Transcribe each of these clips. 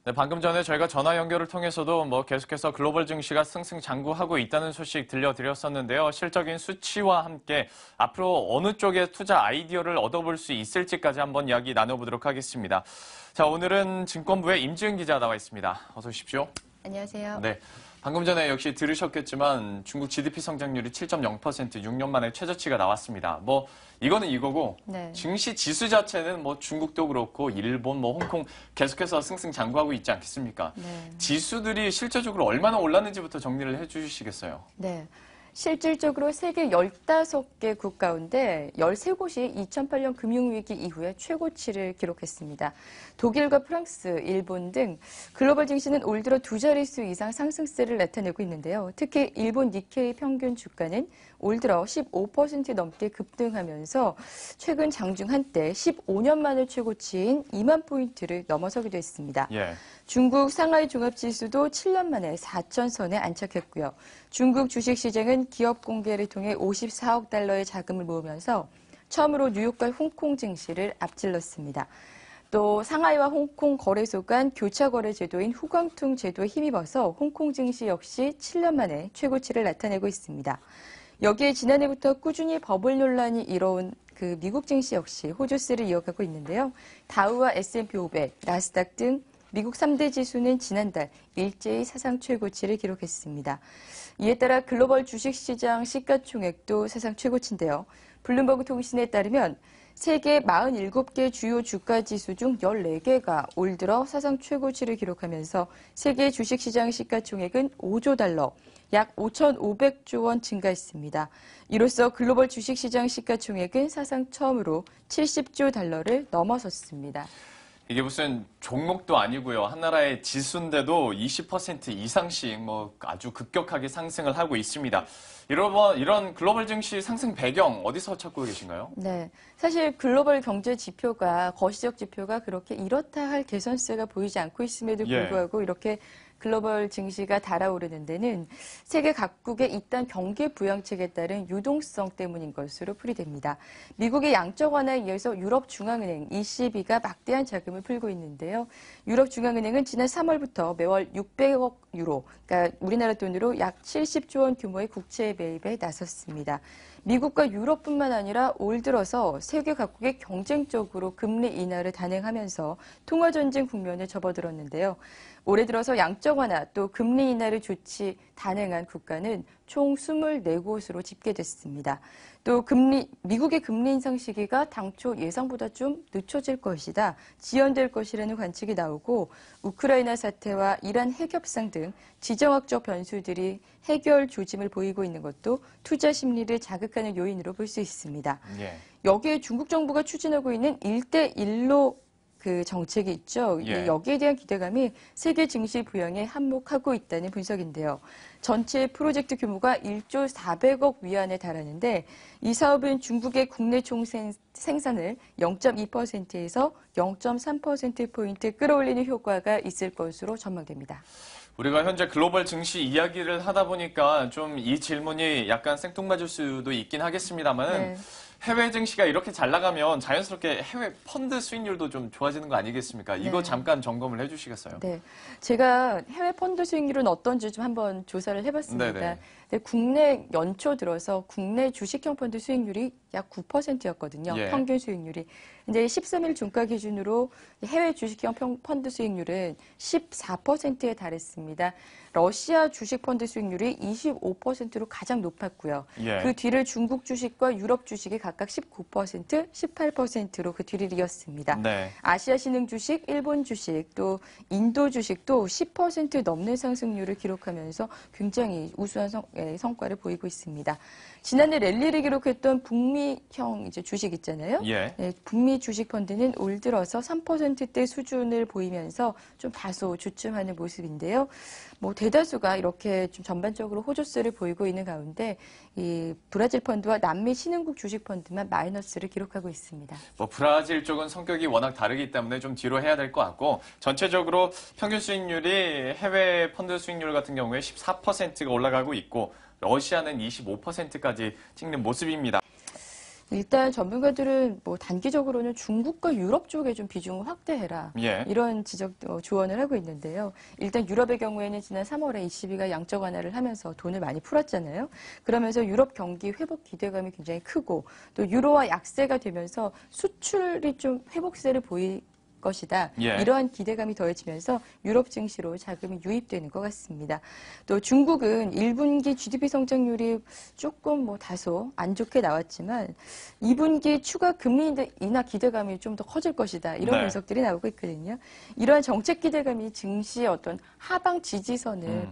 네, 방금 전에 저희가 전화 연결을 통해서도 계속해서 글로벌 증시가 승승장구하고 있다는 소식 들려드렸었는데요. 실적인 수치와 함께 앞으로 어느 쪽에 투자 아이디어를 얻어볼 수 있을지까지 한번 이야기 나눠보도록 하겠습니다. 자, 오늘은 증권부의 임지은 기자 나와 있습니다. 어서 오십시오. 안녕하세요. 네. 방금 전에 역시 들으셨겠지만 중국 GDP 성장률이 7.0%, 6년 만에 최저치가 나왔습니다. 이거는 이거고 네. 증시 지수 자체는 중국도 그렇고 일본, 홍콩 계속해서 승승장구하고 있지 않겠습니까? 네. 지수들이 실제적으로 얼마나 올랐는지부터 정리를 해주시겠어요? 네. 실질적으로 세계 15개국 가운데 13곳이 2008년 금융위기 이후에 최고치를 기록했습니다. 독일과 프랑스, 일본 등 글로벌 증시는 올 들어 두 자릿수 이상 상승세를 나타내고 있는데요. 특히 일본 니케이 평균 주가는 올 들어 15% 넘게 급등하면서 최근 장중 한때 15년 만의 최고치인 2만 포인트를 넘어서기도 했습니다. 예. 중국 상하이 종합지수도 7년 만에 4천선에 안착했고요. 중국 주식시장은 기업 공개를 통해 54억 달러의 자금을 모으면서 처음으로 뉴욕과 홍콩 증시를 앞질렀습니다. 또 상하이와 홍콩 거래소 간 교차 거래 제도인 후광퉁 제도에 힘입어서 홍콩 증시 역시 7년 만에 최고치를 나타내고 있습니다. 여기에 지난해부터 꾸준히 버블 논란이 일어온 미국 증시 역시 호조세를 이어가고 있는데요. 다우와 S&P 500, 나스닥 등 미국 3대 지수는 지난달 일제히 사상 최고치를 기록했습니다. 이에 따라 글로벌 주식시장 시가총액도 사상 최고치인데요. 블룸버그 통신에 따르면 세계 47개 주요 주가지수 중 14개가 올 들어 사상 최고치를 기록하면서 세계 주식시장 시가총액은 5조 달러, 약 5,500조 원 증가했습니다. 이로써 글로벌 주식시장 시가총액은 사상 처음으로 70조 달러를 넘어섰습니다. 이게 무슨 종목도 아니고요. 한 나라의 지수인데도 20% 이상씩 아주 급격하게 상승을 하고 있습니다. 이런 글로벌 증시 상승 배경 어디서 찾고 계신가요? 네, 사실 글로벌 경제 지표가 거시적 지표가 그렇게 이렇다 할 개선세가 보이지 않고 있음에도 불구하고 이렇게 글로벌 증시가 달아오르는 데는 세계 각국의 잇단 경기 부양책에 따른 유동성 때문인 것으로 풀이됩니다. 미국의 양적 완화에 의해서 유럽중앙은행 ECB가 막대한 자금을 풀고 있는데요. 유럽중앙은행은 지난 3월부터 매월 600억 유로, 그러니까 우리나라 돈으로 약 70조 원 규모의 국채 매입에 나섰습니다. 미국과 유럽뿐만 아니라 올 들어서 세계 각국이 경쟁적으로 금리 인하를 단행하면서 통화전쟁 국면에 접어들었는데요. 올해 들어서 양적 완화 또 금리 인하를 조치 단행한 국가는 총 24곳으로 집계됐습니다. 또 미국의 금리 인상 시기가 당초 예상보다 좀 늦춰질 것이다, 지연될 것이라는 관측이 나오고 우크라이나 사태와 이란 핵 협상 등 지정학적 변수들이 해결 조짐을 보이고 있는 것도 투자 심리를 자극하는 요인으로 볼 수 있습니다. 여기에 중국 정부가 추진하고 있는 1대1로 정책이 있죠. 여기에 대한 기대감이 세계 증시 부양에 한몫하고 있다는 분석인데요. 전체 프로젝트 규모가 1조 400억 위안에 달하는데 이 사업은 중국의 국내 총생산을 0.2%에서 0.3%포인트 끌어올리는 효과가 있을 것으로 전망됩니다. 우리가 현재 글로벌 증시 이야기를 하다 보니까 좀 이 질문이 약간 생뚱맞을 수도 있긴 하겠습니다만 해외 증시가 이렇게 잘 나가면 자연스럽게 해외 펀드 수익률도 좀 좋아지는 거 아니겠습니까? 이거 잠깐 점검을 해주시겠어요? 네, 제가 해외 펀드 수익률은 어떤지 좀 한번 조사를 해봤습니다. 근데 국내 연초 들어서 국내 주식형 펀드 수익률이 약 9%였거든요. 평균 수익률이. 근데 13일 종가 기준으로 해외 주식형 펀드 수익률은 14%에 달했습니다. 러시아 주식 펀드 수익률이 25%로 가장 높았고요. 그 뒤를 중국 주식과 유럽 주식이 각각 19%, 18%로 그 뒤를 이었습니다. 아시아 신흥 주식, 일본 주식, 또 인도 주식도 10% 넘는 상승률을 기록하면서 굉장히 우수한 성과를 보이고 있습니다. 지난해 랠리를 기록했던 북미형 주식 있잖아요. 북미 주식 펀드는 올 들어서 3%대 수준을 보이면서 좀 다소 주춤하는 모습인데요. 대다수가 이렇게 좀 전반적으로 호조세를 보이고 있는 가운데 이 브라질 펀드와 남미 신흥국 주식 펀드만 마이너스를 기록하고 있습니다. 브라질 쪽은 성격이 워낙 다르기 때문에 좀 뒤로 해야 될 것 같고 전체적으로 평균 수익률이 해외 펀드 수익률 같은 경우에 14%가 올라가고 있고 러시아는 25%까지 찍는 모습입니다. 일단 전문가들은 뭐 단기적으로는 중국과 유럽 쪽에 좀 비중을 확대해라. 예. 이런 조언을 하고 있는데요. 일단 유럽의 경우에는 지난 3월에 ECB가 양적 완화를 하면서 돈을 많이 풀었잖아요. 그러면서 유럽 경기 회복 기대감이 굉장히 크고 또 유로화 약세가 되면서 수출이 좀 회복세를 보일 것이다. 예. 이러한 기대감이 더해지면서 유럽 증시로 자금이 유입되는 것 같습니다. 또 중국은 1분기 GDP 성장률이 조금 뭐 다소 안 좋게 나왔지만 2분기 추가 금리 인하 기대감이 좀 더 커질 것이다. 이런 네. 분석들이 나오고 있거든요. 이러한 정책 기대감이 증시의 어떤 하방 지지선을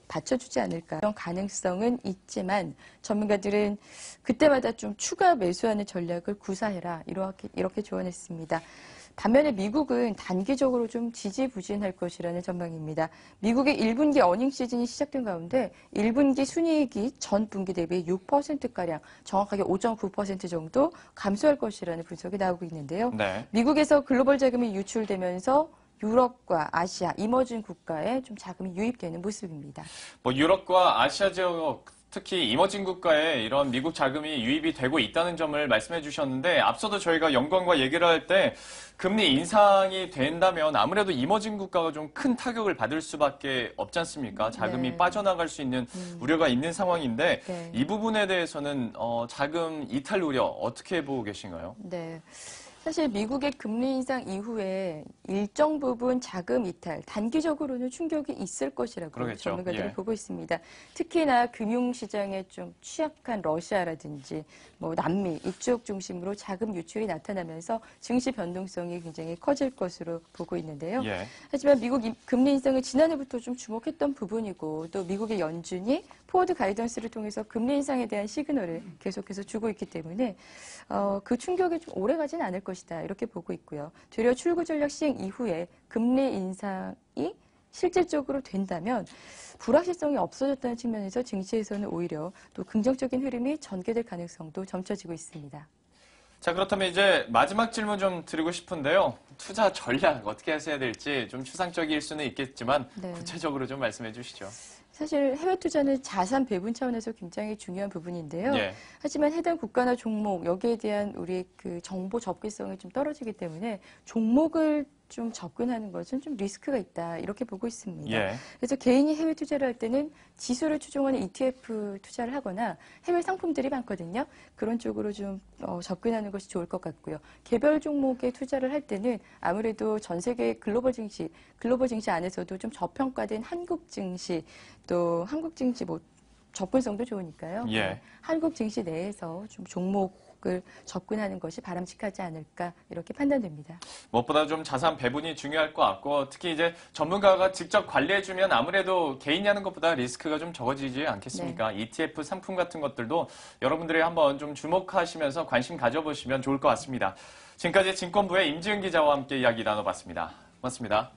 받쳐주지 않을까. 이런 가능성은 있지만 전문가들은 그때마다 좀 추가 매수하는 전략을 구사해라. 이렇게 조언했습니다. 반면에 미국은 단기적으로 좀 지지부진할 것이라는 전망입니다. 미국의 1분기 어닝 시즌이 시작된 가운데 1분기 순이익이 전 분기 대비 6%가량, 정확하게 5.9% 정도 감소할 것이라는 분석이 나오고 있는데요. 네. 미국에서 글로벌 자금이 유출되면서 유럽과 아시아, 이머징 국가에 좀 자금이 유입되는 모습입니다. 뭐 유럽과 아시아 지역, 특히 이머징 국가에 이런 미국 자금이 유입이 되고 있다는 점을 말씀해 주셨는데 앞서도 저희가 연관과 얘기를 할 때 금리 인상이 된다면 아무래도 이머징 국가가 좀 큰 타격을 받을 수밖에 없지 않습니까? 자금이 네. 빠져나갈 수 있는 우려가 있는 상황인데 네. 이 부분에 대해서는 자금 이탈 우려 어떻게 보고 계신가요? 네. 사실 미국의 금리 인상 이후에 일정 부분 자금 이탈, 단기적으로는 충격이 있을 것이라고 그러겠죠. 전문가들이 예. 보고 있습니다. 특히나 금융시장에 좀 취약한 러시아라든지 뭐 남미 이쪽 중심으로 자금 유출이 나타나면서 증시 변동성이 굉장히 커질 것으로 보고 있는데요. 예. 하지만 미국 금리 인상을 지난해부터 좀 주목했던 부분이고 또 미국의 연준이 포워드 가이던스를 통해서 금리 인상에 대한 시그널을 계속해서 주고 있기 때문에 그 충격이 좀 오래 가진 않을 것이다 이렇게 보고 있고요. 되려 출구 전략 시행 이후에 금리 인상이 실질적으로 된다면 불확실성이 없어졌다는 측면에서 증시에서는 오히려 또 긍정적인 흐름이 전개될 가능성도 점쳐지고 있습니다. 자, 그렇다면 이제 마지막 질문 좀 드리고 싶은데요. 투자 전략 어떻게 하셔야 될지 좀 추상적일 수는 있겠지만 네. 구체적으로 좀 말씀해 주시죠. 사실 해외 투자는 자산 배분 차원에서 굉장히 중요한 부분인데요. 예. 하지만 해당 국가나 종목 여기에 대한 우리 그 정보 접근성이 좀 떨어지기 때문에 종목을 좀 접근하는 것은 좀 리스크가 있다 이렇게 보고 있습니다. 예. 그래서 개인이 해외 투자를 할 때는 지수를 추종하는 ETF 투자를 하거나 해외 상품들이 많거든요. 그런 쪽으로 좀 접근하는 것이 좋을 것 같고요. 개별 종목에 투자를 할 때는 아무래도 전 세계 글로벌 증시 안에서도 좀 저평가된 한국 증시 또 한국 증시 뭐 접근성도 좋으니까요. 예. 한국 증시 내에서 좀 종목을 접근하는 것이 바람직하지 않을까 이렇게 판단됩니다. 무엇보다 좀 자산 배분이 중요할 것 같고 특히 이제 전문가가 직접 관리해주면 아무래도 개인이 하는 것보다 리스크가 좀 적어지지 않겠습니까? 네. ETF 상품 같은 것들도 여러분들이 한번 좀 주목하시면서 관심 가져보시면 좋을 것 같습니다. 지금까지 증권부의 임지은 기자와 함께 이야기 나눠봤습니다. 고맙습니다.